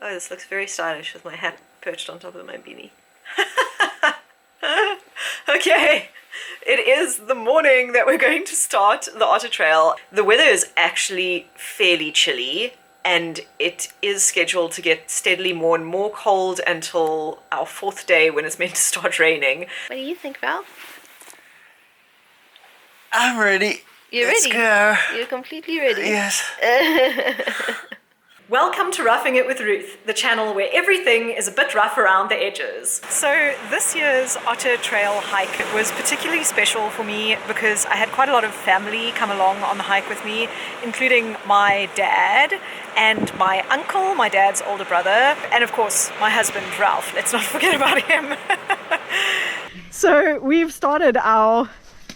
Oh, this looks very stylish with my hat perched on top of my beanie. Okay, it is the morning that we're going to start the Otter Trail. The weather is actually fairly chilly, and it is scheduled to get steadily more and more cold until our 4th day when it's meant to start raining. What do you think, Val? I'm ready. You're Let's ready? Go. You're completely ready? Yes. Welcome to Roughing It with Ruth, the channel where everything is a bit rough around the edges. So this year's Otter Trail hike was particularly special for me because I had quite a lot of family come along on the hike with me, including my dad and my uncle, my dad's older brother, and of course my husband Ralph. Let's not forget about him. So we've started our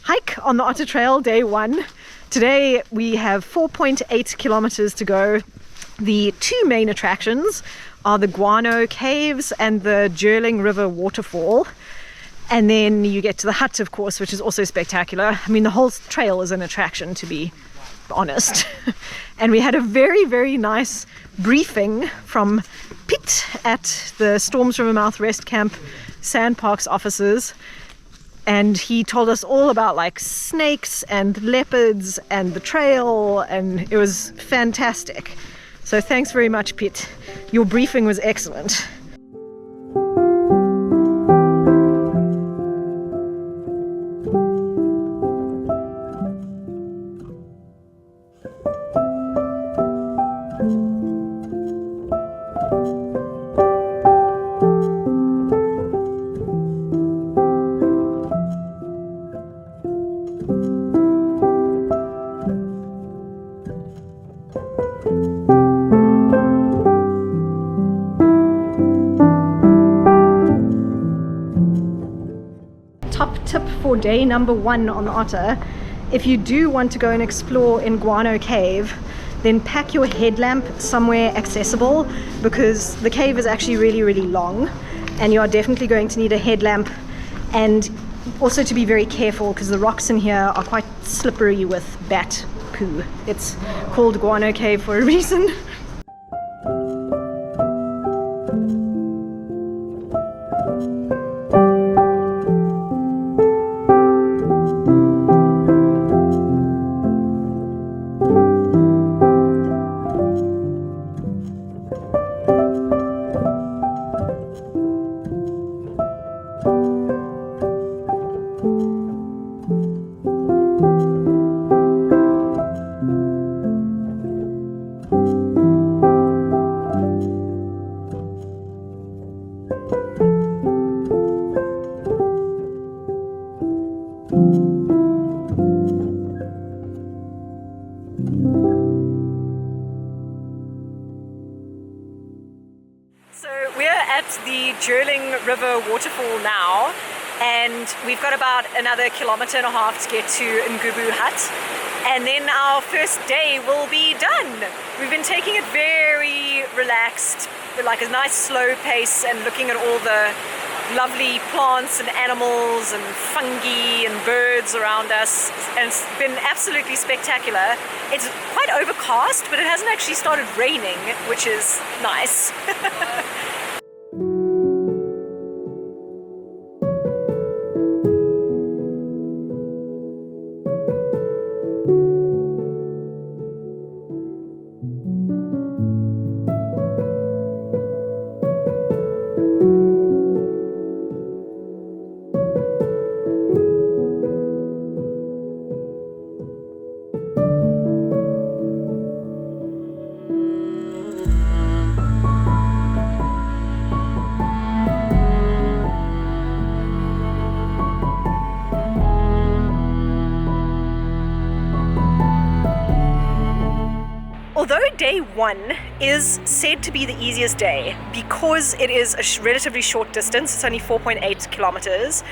hike on the Otter Trail, day 1. Today we have 4.8 kilometers to go. The 2 main attractions are the Guano Caves and the River waterfall. And then you get to the hut, of course, which is also spectacular. I mean, the whole trail is an attraction, to be honest. And we had a very, very nice briefing from Piet at the Storms River Mouth Rest Camp Sandparks offices. And he told us all about like snakes and leopards and the trail, and it was fantastic. So thanks very much, Piet. Your briefing was excellent. Tip for day number 1 on the Otter: if you do want to go and explore in Guano Cave, then pack your headlamp somewhere accessible, because the cave is actually really, really long and you are definitely going to need a headlamp, and also to be very careful because the rocks in here are quite slippery with bat poo. It's called Guano Cave for a reason. So we're at the River waterfall now, and we've got about another 1.5 kilometers to get to Ngubu Hut, and then our first day will be done. We've been taking it very relaxed, like a nice slow pace, and looking at all the lovely plants and animals and fungi and birds around us, and it's been absolutely spectacular. It's quite overcast, but it hasn't actually started raining, which is nice. Although day 1 is said to be the easiest day because it is a relatively short distance, it's only 4.8 kilometers,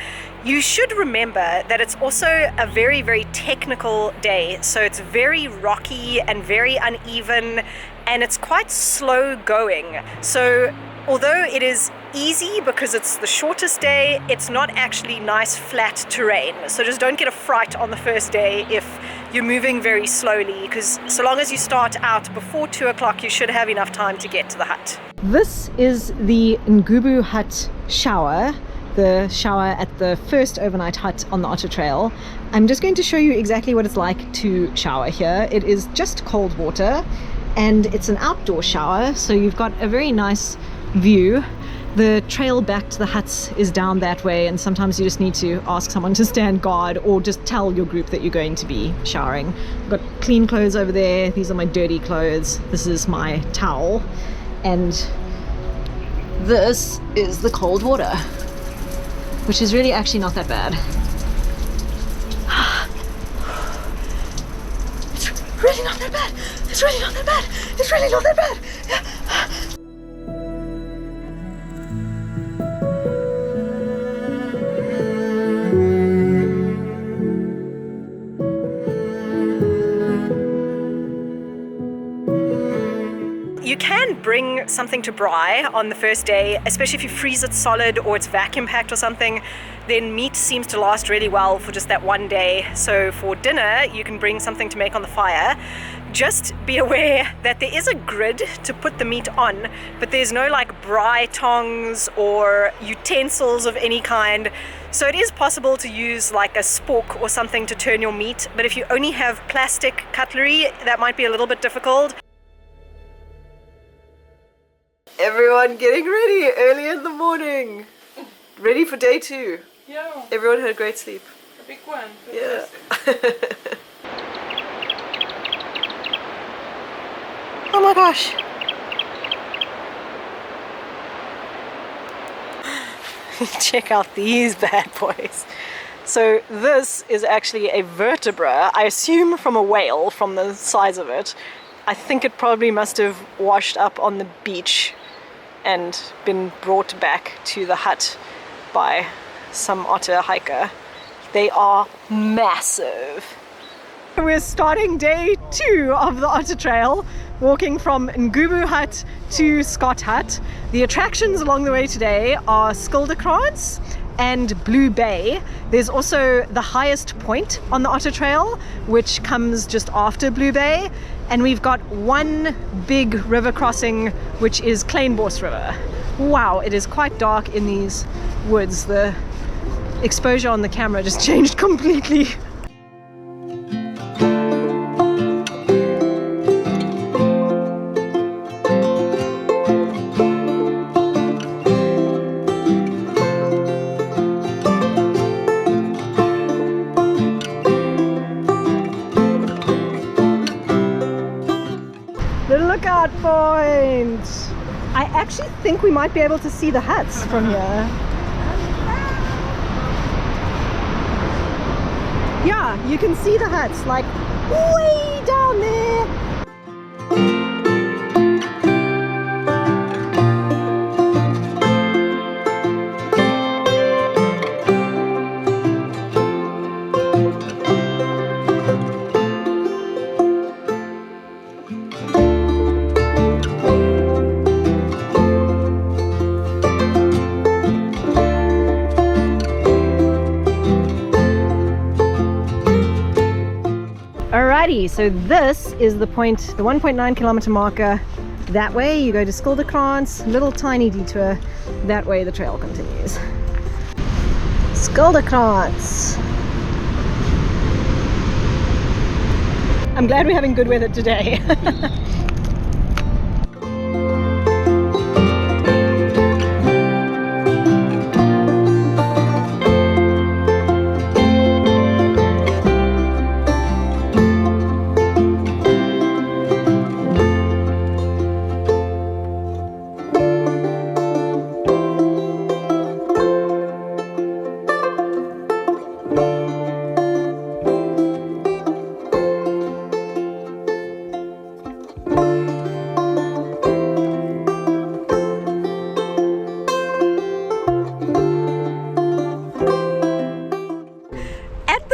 you should remember that it's also a very, very technical day. So it's very rocky and very uneven, and it's quite slow going. So although it is easy because it's the shortest day, it's not actually nice flat terrain. So just don't get a fright on the first day if you're moving very slowly, because so long as you start out before 2 o'clock, you should have enough time to get to the hut. This is the Ngubu Hut shower, the shower at the first overnight hut on the Otter Trail. I'm just going to show you exactly what it's like to shower here. It is just cold water and it's an outdoor shower, so you've got a very nice view. The trail back to the huts is down that way, and sometimes you just need to ask someone to stand guard or just tell your group that you're going to be showering. I've got clean clothes over there. These are my dirty clothes. This is my towel. And this is the cold water, which is really actually not that bad. It's really not that bad. It's really not that bad. It's really not that bad. You can bring something to braai on the first day, especially if you freeze it solid or it's vacuum packed or something. Then meat seems to last really well for just that one day. So for dinner, you can bring something to make on the fire. Just be aware that there is a grid to put the meat on, but there's no like braai tongs or utensils of any kind. So it is possible to use like a spork or something to turn your meat, but if you only have plastic cutlery, that might be a little bit difficult. Everyone getting ready early in the morning. Ready for day 2. Yeah. Everyone had a great sleep. A big one. Yeah. Oh my gosh. Check out these bad boys. So this is actually a vertebra, I assume from a whale, from the size of it. I think it probably must have washed up on the beach and been brought back to the hut by some otter hiker. They are massive. We're starting day 2 of the Otter Trail, walking from Ngubu Hut to Scott Hut. The attractions along the way today are Bloukrans and Blue Bay. There's also the highest point on the Otter Trail, which comes just after Blue Bay. And we've got one big river crossing, which is Kleinbos River. Wow, it is quite dark in these woods. The exposure on the camera just changed completely. The lookout point! I actually think we might be able to see the huts from here. Yeah, you can see the huts like way down there. Alrighty, so this is the point, the 1.9 kilometer marker. That way you go to Bloukrans, little tiny detour. That way the trail continues. Bloukrans. I'm glad we're having good weather today.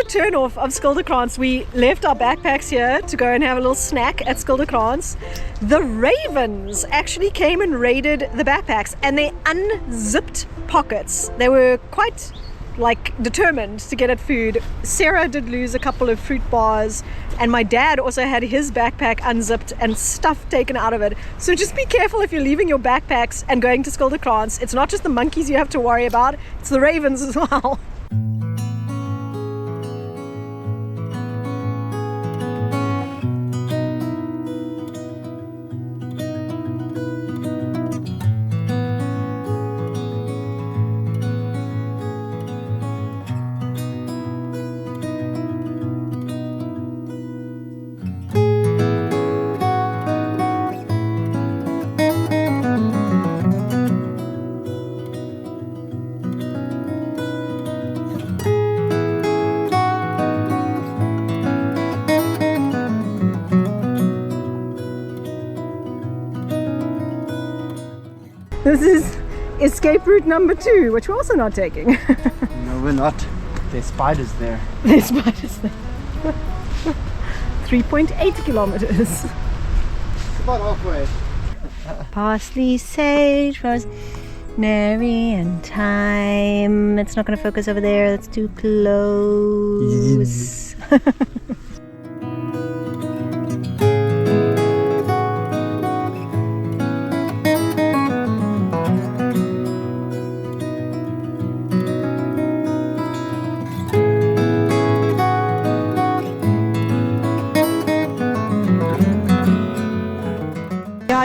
Turn-off of Bloukrans, we left our backpacks here to go and have a little snack at Bloukrans. The ravens actually came and raided the backpacks and they unzipped pockets. They were quite like determined to get at food. Sarah did lose a couple of fruit bars, and my dad also had his backpack unzipped and stuff taken out of it. So just be careful if you're leaving your backpacks and going to Bloukrans. It's not just the monkeys you have to worry about, it's the ravens as well. This is escape route number 2, which we're also not taking. No, we're not. There's spiders there. There's spiders there. 3.8 kilometers. It's about halfway. Parsley, sage, rosemary, and thyme. It's not going to focus over there. That's too close.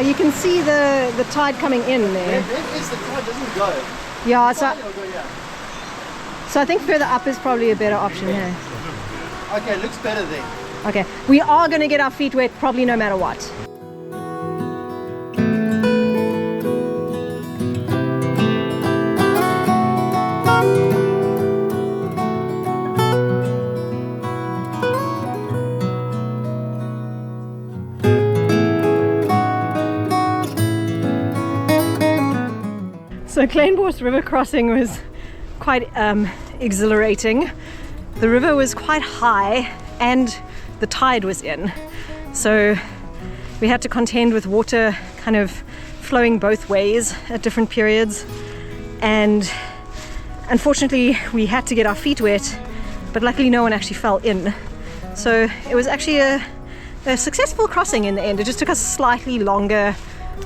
You can see the tide coming in there. Where is the tide? Doesn't go. Yeah, so I think further up is probably a better option. Yeah. Okay, looks better there. Okay, we are going to get our feet wet probably no matter what. So Kleinbos River crossing was quite exhilarating. The river was quite high and the tide was in. So we had to contend with water kind of flowing both ways at different periods. And unfortunately we had to get our feet wet, but luckily no one actually fell in. So it was actually a successful crossing in the end. It just took us slightly longer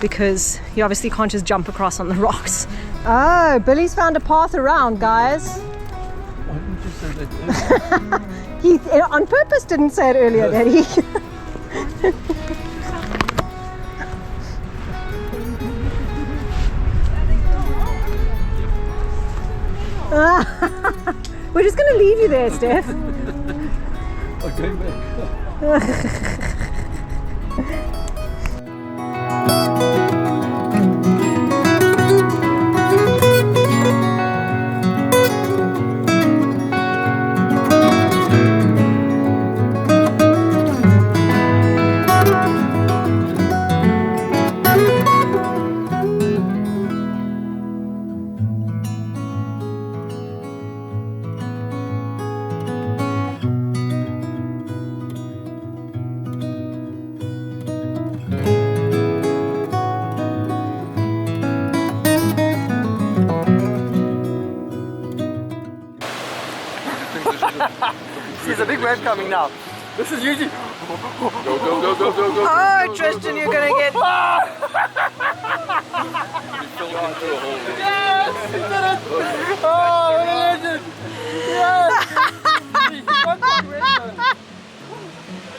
because you obviously can't just jump across on the rocks. Oh, Billy's found a path around, guys. Why didn't you say that? He on purpose didn't say it earlier, did he? We're just going to leave you there, Steph. Okay, back. There's a big wave coming now. This is usually. Go, go, go, go, go, go, go. Oh, Tristan, you're gonna get. Yes! He did it! Oh, what a legend! Yes!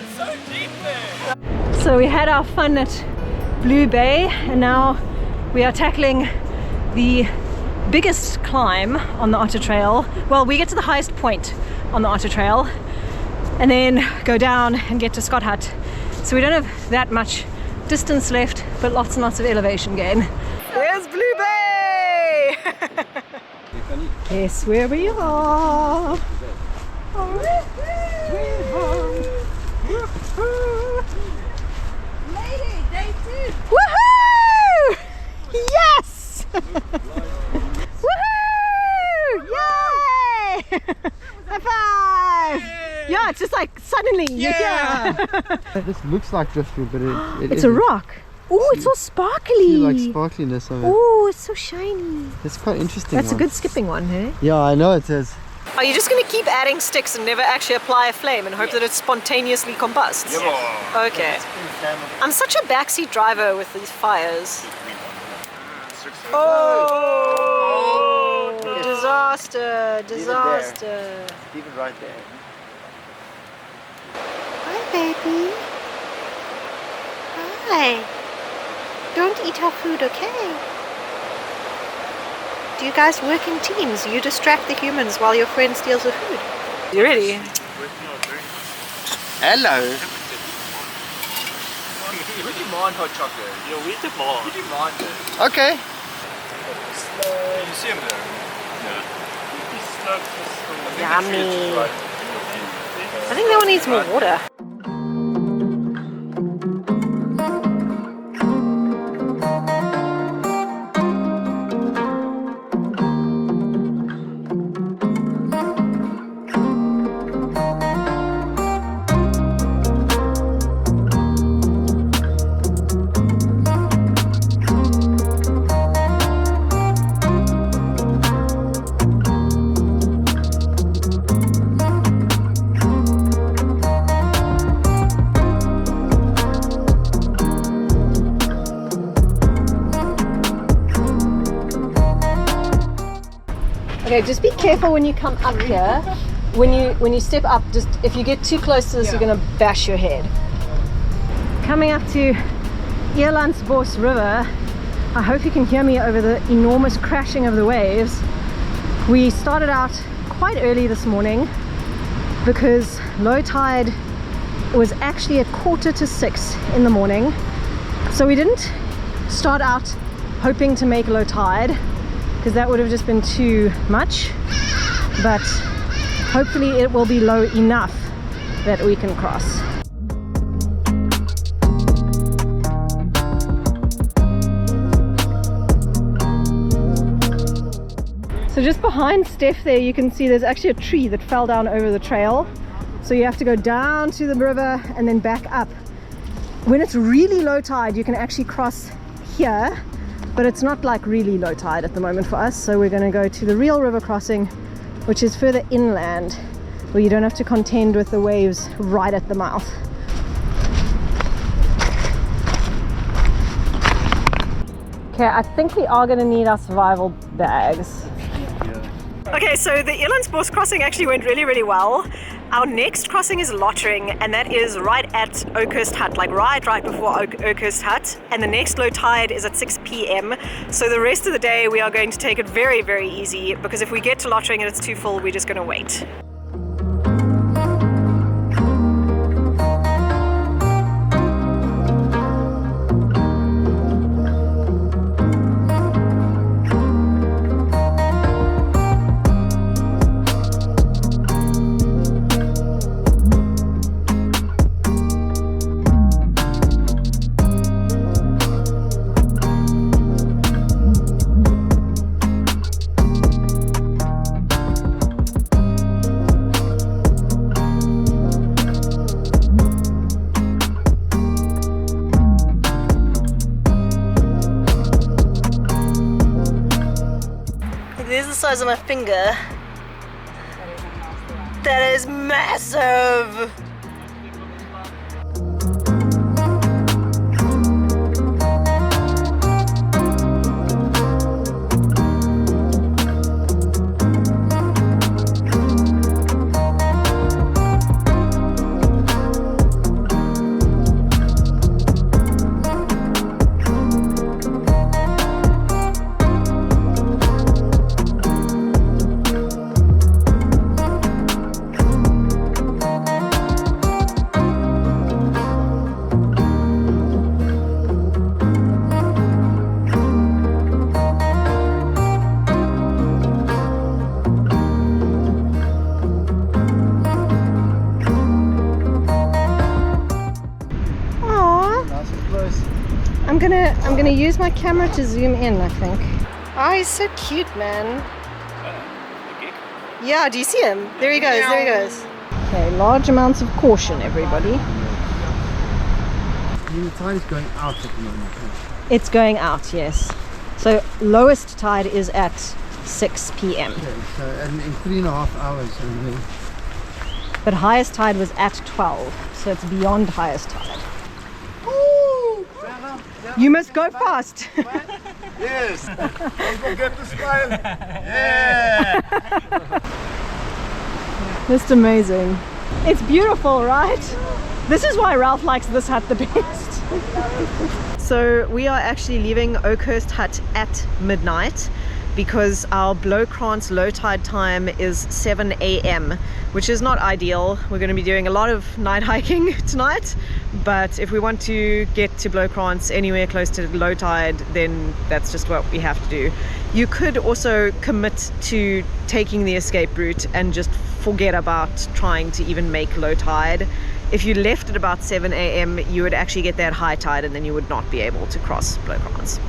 It's so deep there! So we had our fun at Blue Bay, and now we are tackling the biggest climb on the Otter Trail. Well, we get to the highest point on the Otter Trail and then go down and get to Scott Hut. So we don't have that much distance left, but lots and lots of elevation gain. There's Blue Bay! Yes, where we are. Lady, day 2. Woohoo! Yes! Woohoo! Yay! High five! Yeah, it's just like suddenly you're here. This looks like driftwood, but It's a rock. Oh, it's all sparkly. You like sparkliness of it. Oh, it's so shiny. It's quite interesting. That's a good skipping one, hey? Yeah, I know it is. Are you just going to keep adding sticks and never actually apply a flame and hope that it spontaneously combusts? Yeah. Okay. I'm such a backseat driver with these fires. Oh! Disaster! Disaster! Even right there. Hi, baby. Hi. Don't eat our food, okay? Do you guys work in teams? You distract the humans while your friend steals the food. You ready? Hello. We demand hot chocolate. Yeah, we demand. We demand it. Okay. You see him there? Yeah. Yummy. I think that one needs more water. Okay, just be careful when you come up here. When you step up, just if you get too close to this, you're gonna bash your head. Coming up to Bloukrans River. I hope you can hear me over the enormous crashing of the waves. We started out quite early this morning because low tide was actually at 5:45 in the morning. So we didn't start out hoping to make low tide, because that would have just been too much, but hopefully it will be low enough that we can cross. So just behind Steph there, you can see there's actually a tree that fell down over the trail, so you have to go down to the river and then back up. When it's really low tide, you can actually cross here, but it's not like really low tide at the moment for us, so we're going to go to the real river crossing, which is further inland, where you don't have to contend with the waves right at the mouth. Okay, I think we are going to need our survival bags. Okay, so the Bloukrans crossing actually went really well. Our next crossing is Lottering, and that is right at Oakhurst Hut, like right before Oakhurst Hut. And the next low tide is at 6 p.m. So the rest of the day we are going to take it very easy, because if we get to Lottering and it's too full, we're just going to wait. There's the size of my finger. That is massive! I'm gonna use my camera to zoom in, I think. Oh, he's so cute, man. Yeah, do you see him? There he goes, there he goes. Okay, large amounts of caution, everybody. The tide is going out at the moment. It's going out, yes. So lowest tide is at 6 p.m. Okay, so in 3.5 hours. And then But highest tide was at 12, so it's beyond highest tide. You must go fast. Yes. Don't forget to smile. Yeah. That's amazing. It's beautiful, right? This is why Ralph likes this hut the best. So we are actually leaving Oakhurst Hut at midnight because our Bloukrans low tide time is 7 a.m, which is not ideal. We're going to be doing a lot of night hiking tonight, but if we want to get to Bloukrans anywhere close to low tide, then that's just what we have to do. You could also commit to taking the escape route and just forget about trying to even make low tide. If you left at about 7 a.m, you would actually get that high tide and then you would not be able to cross Bloukrans.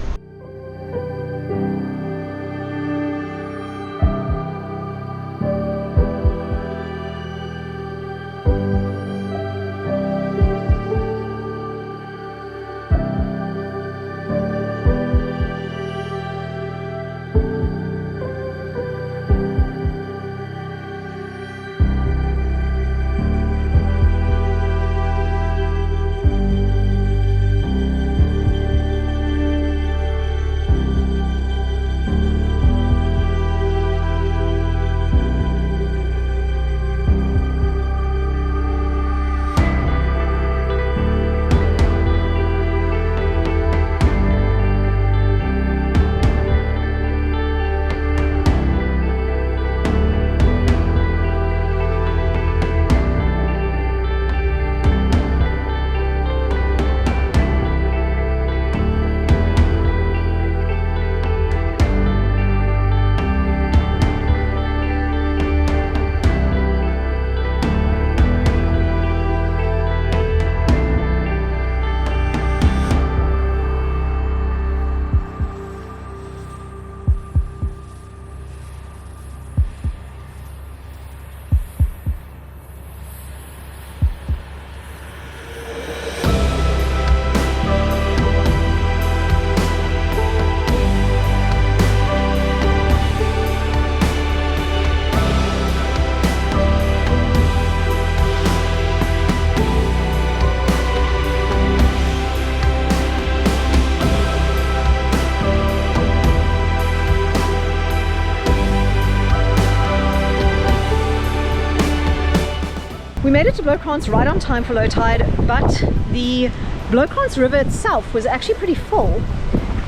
We made it to Bloukrans right on time for low tide, but the Bloukrans River itself was actually pretty full.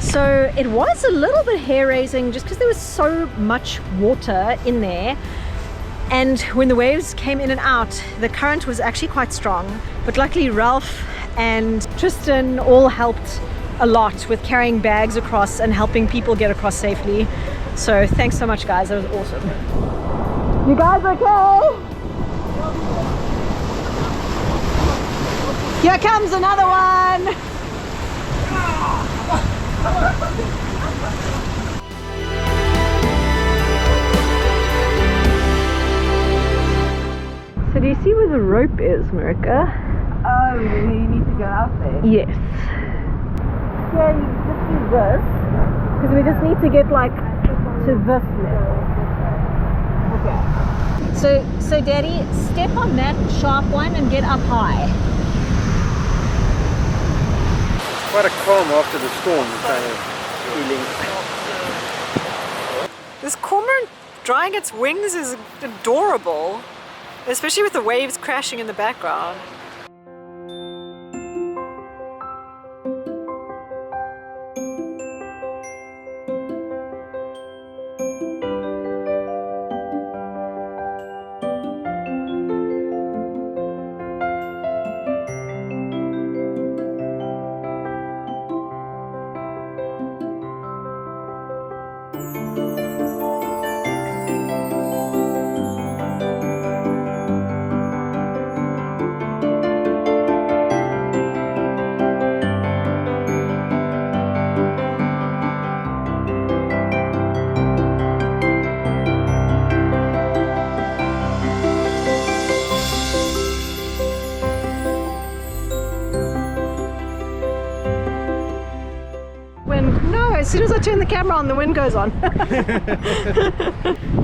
So it was a little bit hair-raising just because there was so much water in there. And when the waves came in and out, the current was actually quite strong. But luckily Ralph and Tristan all helped a lot with carrying bags across and helping people get across safely. So thanks so much, guys. That was awesome. You guys okay? Here comes another one! So do you see where the rope is, Marika? Oh, you need to go out there. Yes. Yeah, you just do this. Because we just need to get like to this level. Okay. So Daddy, step on that sharp one and get up high. quite a calm after the storm kind of feeling. This cormorant drying its wings is adorable, especially with the waves crashing in the background. soon as I turn the camera on, the wind goes on.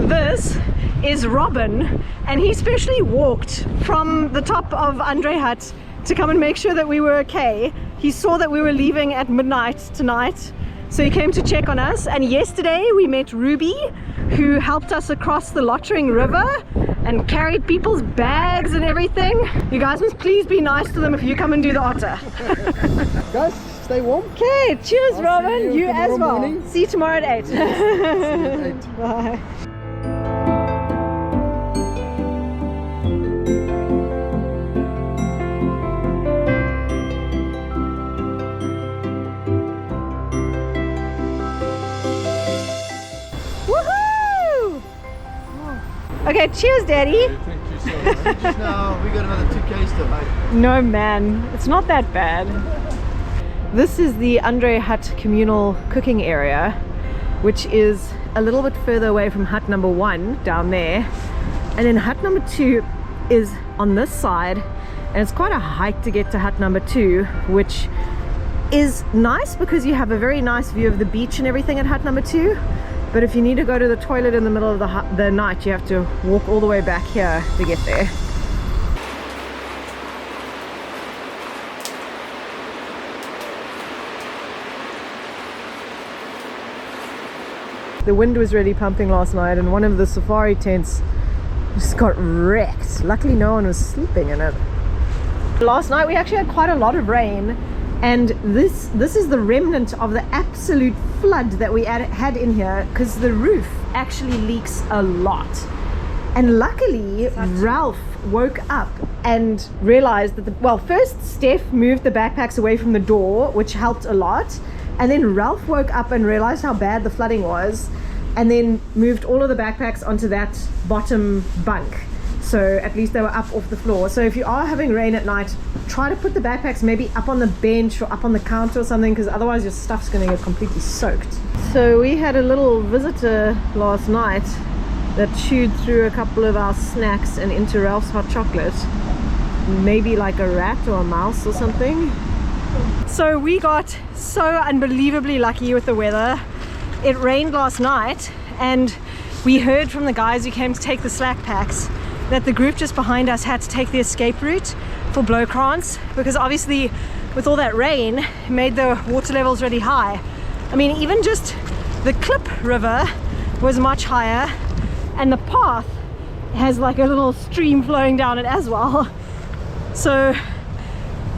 This is Robin, and he specially walked from the top of Andre Hut to come and make sure that we were okay. He saw that we were leaving at midnight tonight, so he came to check on us. And yesterday we met Ruby, who helped us across the Bloukrans River and carried people's bags and everything. You guys must please be nice to them if you come and do the otter. Guys, stay warm. Okay, cheers, I'll Robin. see You as tomorrow well. morning. See you tomorrow at 8. See you at 8. Bye. Woohoo! Okay, cheers, Daddy. Thank you so much. Just now, we got another 2K still, mate. No, man, it's not that bad. This is the Andre Hut communal cooking area, which is a little bit further away from hut number 1 down there. And then hut number 2 is on this side, and it's quite a hike to get to hut number 2, which is nice because you have a very nice view of the beach and everything at hut number 2. But if you need to go to the toilet in the middle of the night, you have to walk all the way back here to get there. The wind was really pumping last night, and one of the safari tents just got wrecked. Luckily no one was sleeping in it. Last night we actually had quite a lot of rain, and this is the remnant of the absolute flood that we had in here, because the roof actually leaks a lot. And luckily Ralph woke up and realized that first Steph moved the backpacks away from the door, which helped a lot, and then Ralph woke up and realized how bad the flooding was, and then moved all of the backpacks onto that bottom bunk, so at least they were up off the floor. So if you are having rain at night, try to put the backpacks maybe up on the bench or up on the counter or something, because otherwise your stuff's going to get completely soaked. So we had a little visitor last night that chewed through a couple of our snacks and into Ralph's hot chocolate. Maybe like a rat or a mouse or something. So we got so unbelievably lucky with the weather. It rained last night, and we heard from the guys who came to take the slack packs that the group just behind us had to take the escape route for Bloukrans, because obviously with all that rain it made the water levels really high. I mean, even just the Klip River was much higher, and the path has like a little stream flowing down it as well. So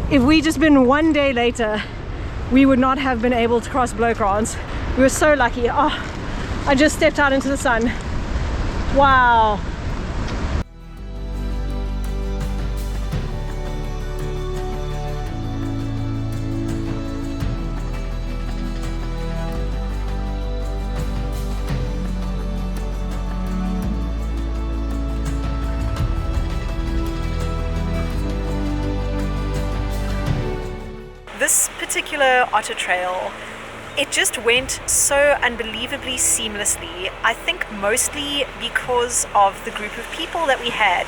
if we just been one day later, we would not have been able to cross Bloukrans. We were so lucky. Oh, I just stepped out into the sun. Wow. This particular Otter Trail, it just went so unbelievably seamlessly. I think mostly because of the group of people that we had.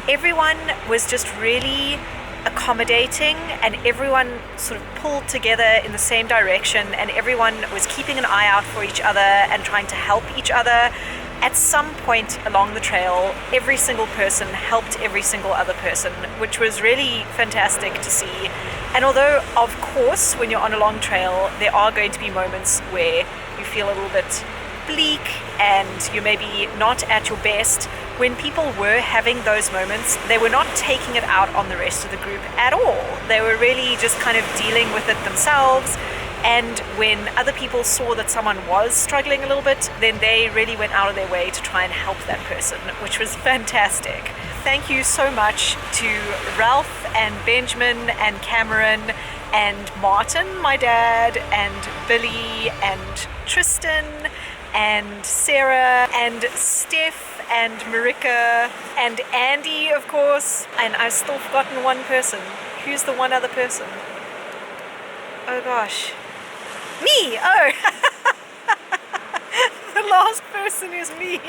Everyone was just really accommodating, and everyone sort of pulled together in the same direction, and everyone was keeping an eye out for each other and trying to help each other. At some point along the trail, every single person helped every single other person, which was really fantastic to see. And although, of course, when you're on a long trail, there are going to be moments where you feel a little bit bleak and you're maybe not at your best, when people were having those moments, they were not taking it out on the rest of the group at all. They were really just kind of dealing with it themselves. And when other people saw that someone was struggling a little bit, then they really went out of their way to try and help that person, which was fantastic. Thank you so much to Ralph and Benjamin and Cameron and Martin, my dad, and Billy and Tristan and Sarah and Steph and Marika and Andy, of course. And I've still forgotten one person. Who's the one other person? Oh gosh. Me! Oh! The last person is me.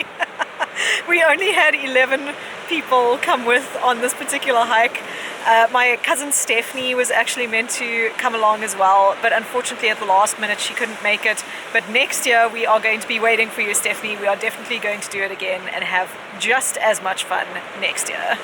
We only had 11 people come with on this particular hike. My cousin Stephanie was actually meant to come along as well, but unfortunately at the last minute she couldn't make it. But next year we are going to be waiting for you, Stephanie. We are definitely going to do it again and have just as much fun next year.